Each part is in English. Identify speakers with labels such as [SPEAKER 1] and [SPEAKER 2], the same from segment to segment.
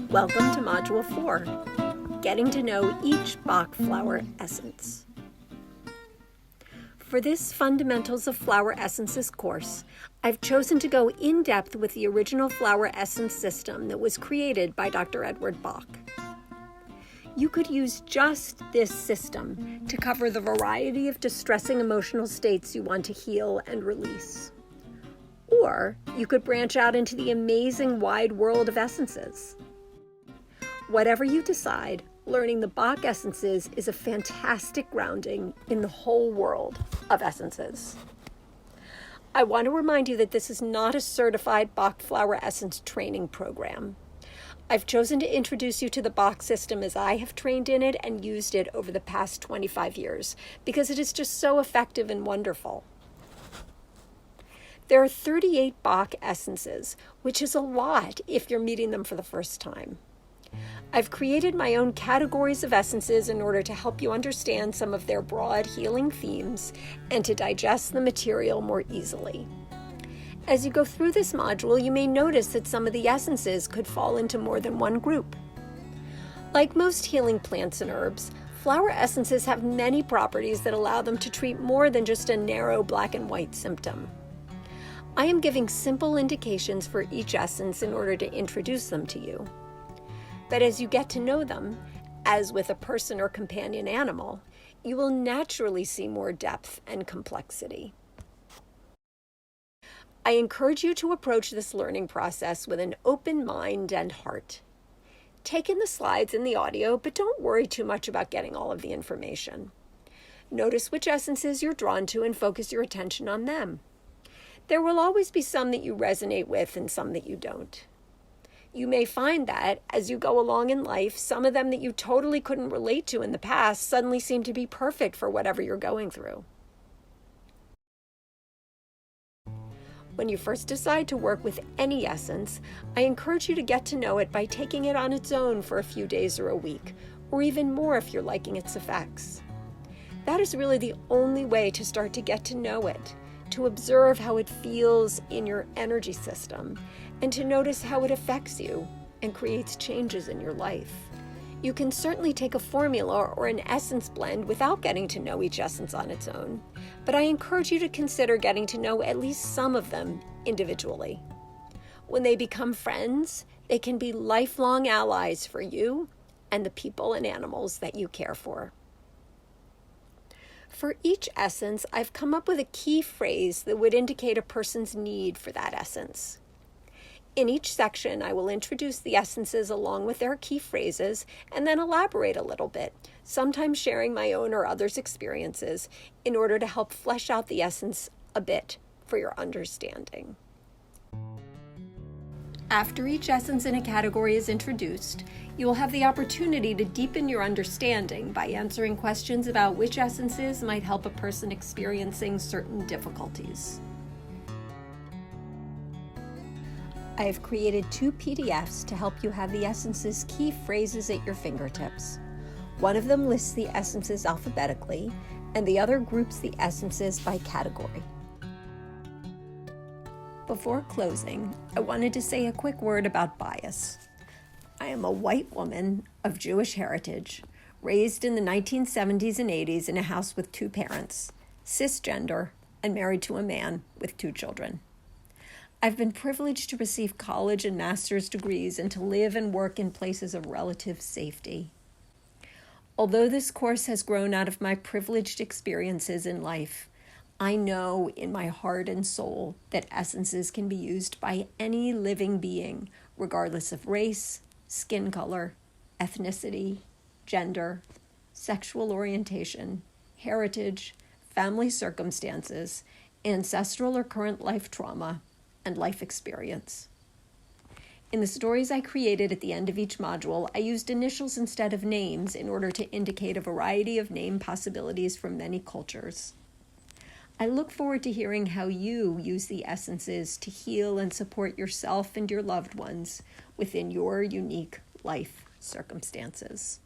[SPEAKER 1] Welcome to Module 4, Getting to Know Each Bach Flower Essence. For this Fundamentals of Flower Essences course, I've chosen to go in depth with the original flower essence system that was created by Dr. Edward Bach. You could use just this system to cover the variety of distressing emotional states you want to heal and release. Or you could branch out into the amazing wide world of essences. Whatever you decide, learning the Bach essences is a fantastic grounding in the whole world of essences. I want to remind you that this is not a certified Bach flower essence training program. I've chosen to introduce you to the Bach system as I have trained in it and used it over the past 25 years because it is just so effective and wonderful. There are 38 Bach essences, which is a lot if you're meeting them for the first time. I've created my own categories of essences in order to help you understand some of their broad healing themes and to digest the material more easily. As you go through this module, you may notice that some of the essences could fall into more than one group. Like most healing plants and herbs, flower essences have many properties that allow them to treat more than just a narrow black and white symptom. I am giving simple indications for each essence in order to introduce them to you. But as you get to know them, as with a person or companion animal, you will naturally see more depth and complexity. I encourage you to approach this learning process with an open mind and heart. Take in the slides and the audio, but don't worry too much about getting all of the information. Notice which essences you're drawn to and focus your attention on them. There will always be some that you resonate with and some that you don't. You may find that, as you go along in life, some of them that you totally couldn't relate to in the past suddenly seem to be perfect for whatever you're going through. When you first decide to work with any essence, I encourage you to get to know it by taking it on its own for a few days or a week, or even more if you're liking its effects. That is really the only way to start to get to know it, to observe how it feels in your energy system, and to notice how it affects you and creates changes in your life. You can certainly take a formula or an essence blend without getting to know each essence on its own, but I encourage you to consider getting to know at least some of them individually. When they become friends, they can be lifelong allies for you and the people and animals that you care for. For each essence, I've come up with a key phrase that would indicate a person's need for that essence. In each section, I will introduce the essences along with their key phrases and then elaborate a little bit, sometimes sharing my own or others' experiences in order to help flesh out the essence a bit for your understanding. After each essence in a category is introduced, you will have the opportunity to deepen your understanding by answering questions about which essences might help a person experiencing certain difficulties. I have created 2 PDFs to help you have the essences' key phrases at your fingertips. One of them lists the essences alphabetically, and the other groups the essences by category. Before closing, I wanted to say a quick word about bias. I am a white woman of Jewish heritage, raised in the 1970s and 80s in a house with 2 parents, cisgender, and married to a man with 2 children. I've been privileged to receive college and master's degrees and to live and work in places of relative safety. Although this course has grown out of my privileged experiences in life, I know in my heart and soul that essences can be used by any living being, regardless of race, skin color, ethnicity, gender, sexual orientation, heritage, family circumstances, ancestral or current life trauma, and life experience. In the stories I created at the end of each module, I used initials instead of names in order to indicate a variety of name possibilities from many cultures. I look forward to hearing how you use the essences to heal and support yourself and your loved ones within your unique life circumstances.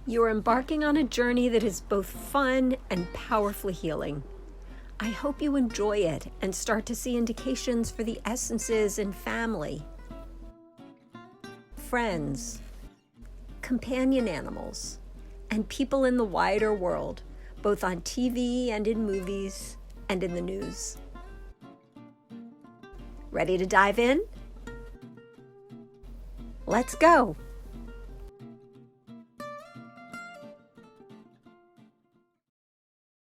[SPEAKER 1] You're embarking on a journey that is both fun and powerfully healing. I hope you enjoy it and start to see indications for the essences in family. friends, companion animals, and people in the wider world, both on TV and in movies and in the news. Ready to dive in? Let's go!